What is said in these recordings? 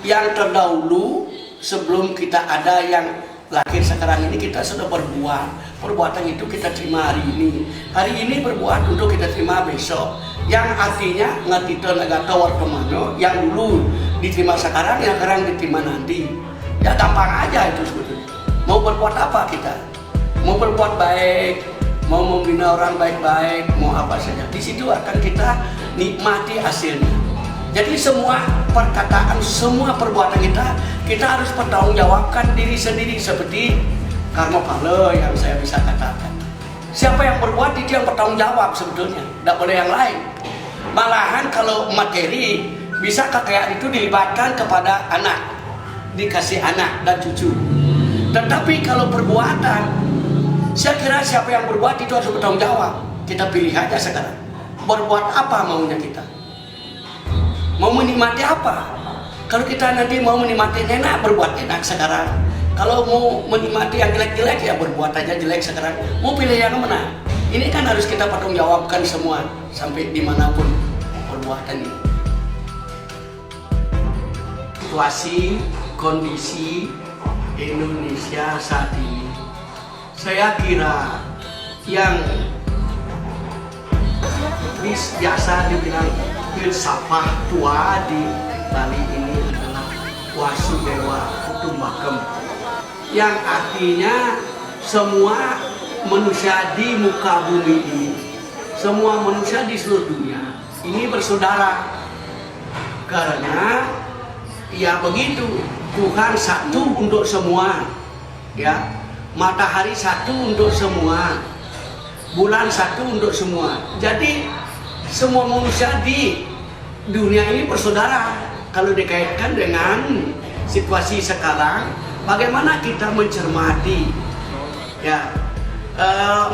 yang terdahulu sebelum kita ada yang lahir sekarang ini, kita sudah berbuat. Perbuatan itu kita terima hari ini. Hari ini berbuat untuk kita terima besok. Yang artinya ngatito nagata wartomano, yang dulu diterima sekarang, yang sekarang diterima nanti. Ya gampang aja itu sebetulnya. Mau berbuat apa kita? Mau berbuat baik, mau membina orang baik-baik, mau apa saja. Di situ akan kita nikmati hasilnya. Jadi semua perkataan, semua perbuatan kita harus bertanggungjawabkan diri sendiri, seperti karma phala yang saya bisa katakan. Siapa yang berbuat itu yang bertanggung jawab sebetulnya, tidak boleh yang lain. Malahan kalau materi bisa kekayaan itu dilibatkan kepada anak, dikasih anak dan cucu. Tetapi kalau perbuatan, saya kira siapa yang berbuat itu harus bertanggung jawab. Kita pilih aja sekarang, berbuat apa maunya kita. Mau menikmati apa? Kalau kita nanti mau menikmati enak, berbuat enak sekarang. Kalau mau menikmati yang jelek-jelek, ya berbuat aja jelek sekarang. Mau pilih yang mana? Ini kan harus kita pertanggungjawabkan semua, sampai dimanapun perbuatan ini. Situasi, kondisi Indonesia saat ini, saya kira yang biasa dibilang filsafat tua di Bali ini adalah Wasudewa Kutumbakam, yang artinya semua manusia di muka bumi ini, semua manusia di seluruh dunia ini bersaudara. Karena ya begitu, Tuhan satu untuk semua, ya, matahari satu untuk semua, bulan satu untuk semua. Jadi semua manusia di dunia ini bersaudara. Kalau dikaitkan dengan situasi sekarang, bagaimana kita mencermati, ya,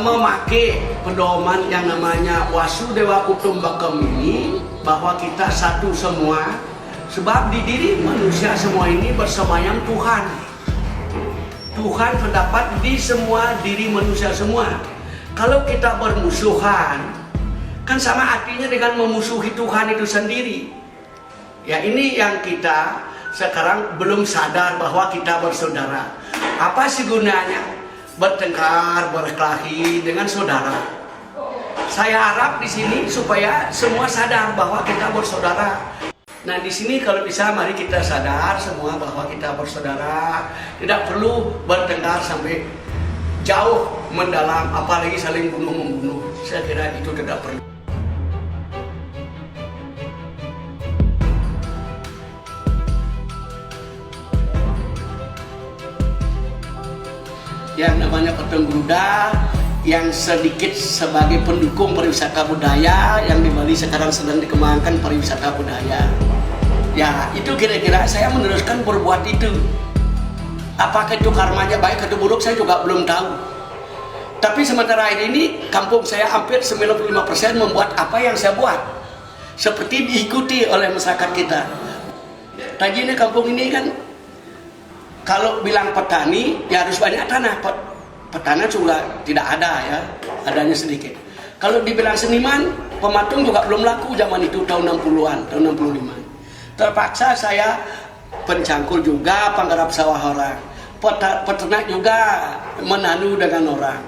memakai pedoman yang namanya Wasudewa Kutumbakam ini, bahwa kita satu semua, sebab di diri manusia semua ini bersemayam Tuhan. Tuhan terdapat di semua diri manusia semua. Kalau kita bermusuhan, kan sama artinya dengan memusuhi Tuhan itu sendiri. Ya, ini yang kita sekarang belum sadar bahwa kita bersaudara. Apa sih gunanya bertengkar, berkelahi dengan saudara? Saya harap di sini supaya semua sadar bahwa kita bersaudara. Nah, di sini kalau bisa mari kita sadar semua bahwa kita bersaudara, tidak perlu bertengkar sampai jauh mendalam, apalagi saling bunuh-membunuh. Saya kira itu tidak perlu. Yang namanya Patung Garuda, yang sedikit sebagai pendukung pariwisata budaya, yang di Bali sekarang sedang dikembangkan pariwisata budaya. Ya, itu kira-kira saya meneruskan berbuat itu. Apakah itu karmanya baik atau buruk, saya juga belum tahu. Tapi sementara ini kampung saya hampir 95% membuat apa yang saya buat, seperti diikuti oleh masyarakat kita. Tadi ini kampung ini kan, kalau bilang petani, ya harus banyak tanah. Petani juga tidak ada, ya, adanya sedikit. Kalau dibilang seniman, pematung juga belum laku zaman itu, tahun 60-an, tahun 65. Terpaksa saya pencangkul juga, penggarap sawah orang. Peternak juga menanu dengan orang.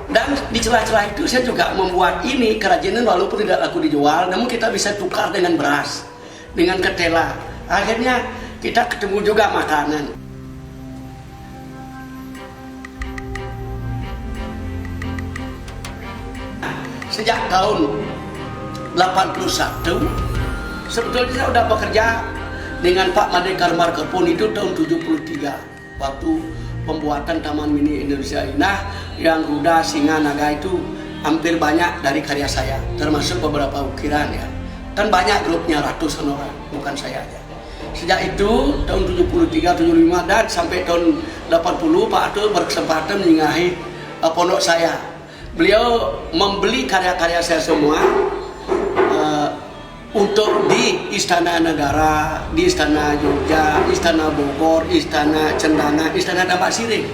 Dan di celah-celah itu saya juga membuat ini kerajinan, walaupun tidak laku dijual, namun kita bisa tukar dengan beras, dengan ketela. Akhirnya kita ketemu juga makanan. Sejak tahun 81, sebetulnya saya sudah bekerja dengan Pak Made Markepun itu tahun 73, waktu pembuatan Taman Mini Indonesia Indah, yang Garuda, Singa, Naga itu hampir banyak dari karya saya, termasuk beberapa ukiran, ya. Kan banyak grupnya, ratusan orang, bukan saya aja. Sejak itu tahun 73, 75 dan sampai tahun 80, Pak Atul berkesempatan menyinggahi pondok saya. Beliau membeli karya-karya saya semua untuk di Istana Negara, di Istana Jogja, Istana Bogor, Istana Cendana, Istana Tambak Siring.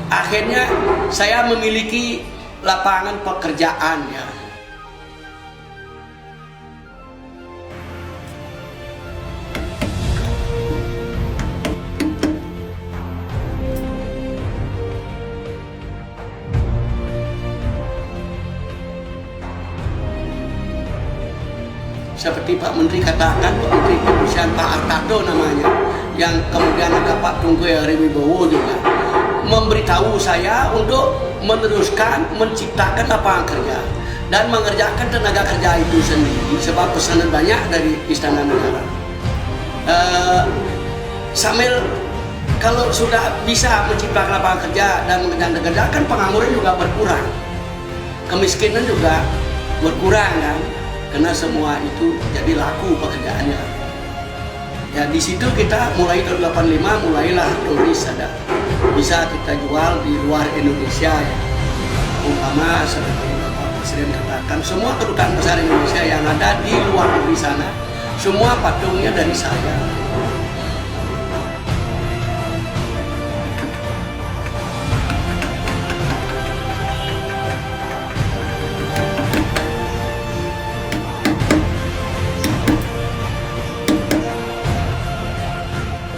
Akhirnya saya memiliki lapangan pekerjaan, ya. seperti Pak Menteri katakan, Pak Menteri Perindustrian Pak Artado namanya, yang kemudian ada Pak Tunggu Hariwibowo juga, memberitahu saya untuk meneruskan menciptakan lapangan kerja dan mengerjakan tenaga kerja itu sendiri, sebab pesanan banyak dari Istana Negara. Sambil kalau sudah bisa menciptakan lapangan kerja dan mengerjakan kerja, kan pengangguran juga berkurang, kemiskinan juga berkurang kan, karena semua itu jadi laku pekerjaannya. Ya di situ kita mulai tahun 85 mulailah turis ada bisa kita jual di luar Indonesia ya. Umpama seperti Bapak Presiden katakan, semua kedutaan besar Indonesia yang ada di luar negeri sana, semua patungnya dari saya.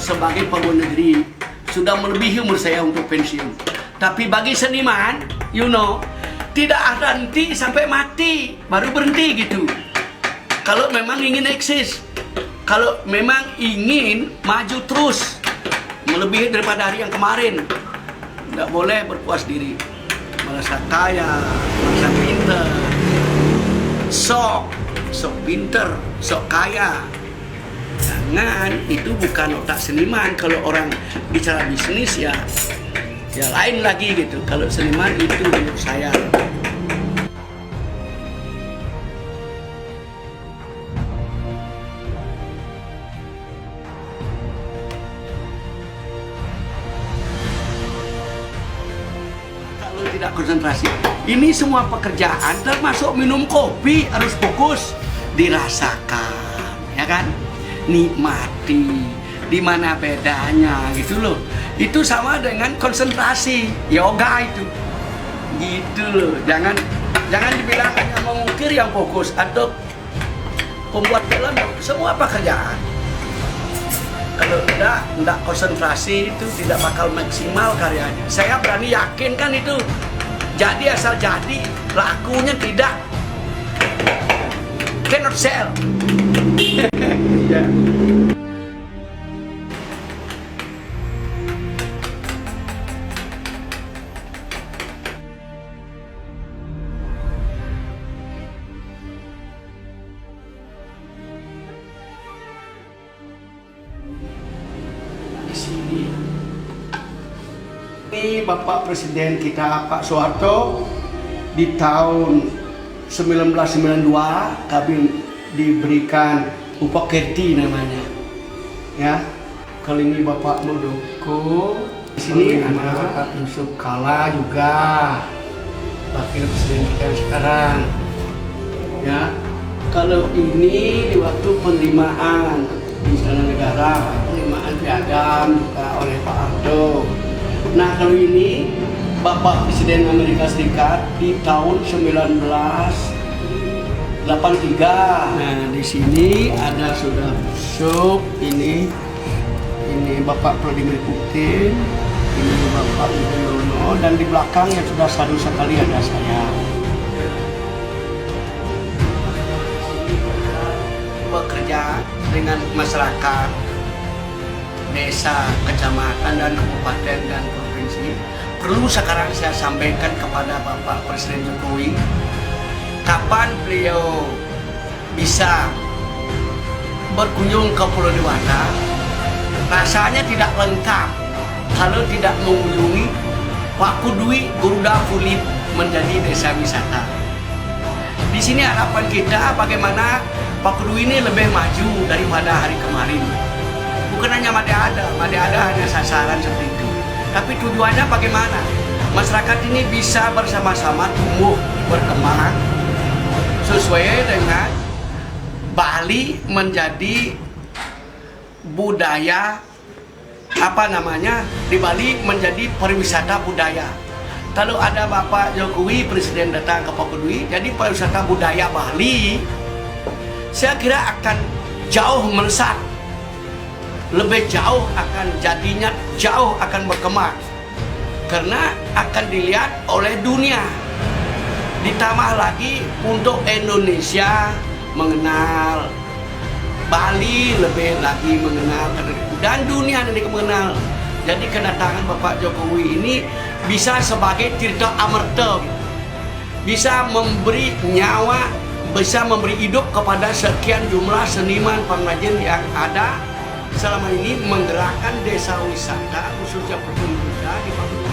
Sebagai pegawai negeri sudah melebihi umur saya untuk pensiun. Tapi bagi seniman, tidak ada henti sampai mati, baru berhenti gitu. Kalau memang ingin eksis, kalau memang ingin maju terus, melebihi daripada hari yang kemarin, tidak boleh berpuas diri, merasa kaya, merasa pinter, sok pinter, sok kaya. Jangan, itu bukan otak seniman. Kalau orang bicara bisnis ya lain lagi gitu. Kalau seniman itu menurut saya. Kalau tidak konsentrasi, ini semua pekerjaan termasuk minum kopi harus fokus, dirasakan, ya kan? Nikmati, di mana bedanya gitu loh. Itu sama dengan konsentrasi yoga itu gitu loh. Jangan dibilang hanya mengukir yang fokus atau pembuat film, semua pekerjaan kalau tidak konsentrasi itu tidak bakal maksimal karyanya. Saya berani yakinkan itu jadi asal jadi, lakunya tidak, cannot sell. Ya. Di sini ini Bapak Presiden kita Pak Soeharto di tahun 1992 kami diberikan upah kerti namanya, ya. Kali ini Bapak Muldoko, di sini ada Bapak Yusuf Kala juga, Wakil Presiden kita sekarang, ya. Kalau ini di waktu penerimaan di Istana Negara, penerimaan piagam juga oleh Pak Ardo. Nah kalau ini Bapak Presiden Amerika Serikat di tahun 1983. Nah, di sini ada sudah Busuk, ini Bapak Vladimir Putin, ini Bapak Yudhoyono, dan di belakang yang sudah satu sekali ada saya. Bekerja dengan masyarakat, desa, kecamatan, dan kabupaten dan provinsi. Perlu sekarang saya sampaikan kepada Bapak Presiden Jokowi, kapan beliau bisa berkunjung ke Pulau Dewata, rasanya tidak lengkap kalau tidak mengunjungi Pakudui Garuda Fulip menjadi desa wisata. Di sini harapan kita bagaimana Pakudui ini lebih maju daripada hari kemarin. Bukan hanya Made Ada hanya sasaran seperti itu, tapi tujuannya bagaimana masyarakat ini bisa bersama-sama tumbuh berkembang sesuai dengan Bali menjadi budaya di Bali menjadi pariwisata budaya. Kalau ada Bapak Jokowi Presiden datang ke Pakudui jadi pariwisata budaya Bali, saya kira akan jauh melesat, lebih jauh akan jadinya, jauh akan berkembang karena akan dilihat oleh dunia. Ditambah lagi untuk Indonesia mengenal Bali, lebih lagi mengenal, dan dunia ini mengenal. Jadi kedatangan Bapak Jokowi ini bisa sebagai tirta amerta, bisa memberi nyawa, bisa memberi hidup kepada sekian jumlah seniman pengrajin yang ada selama ini menggerakkan desa wisata khususnya pertunjukan di Papua.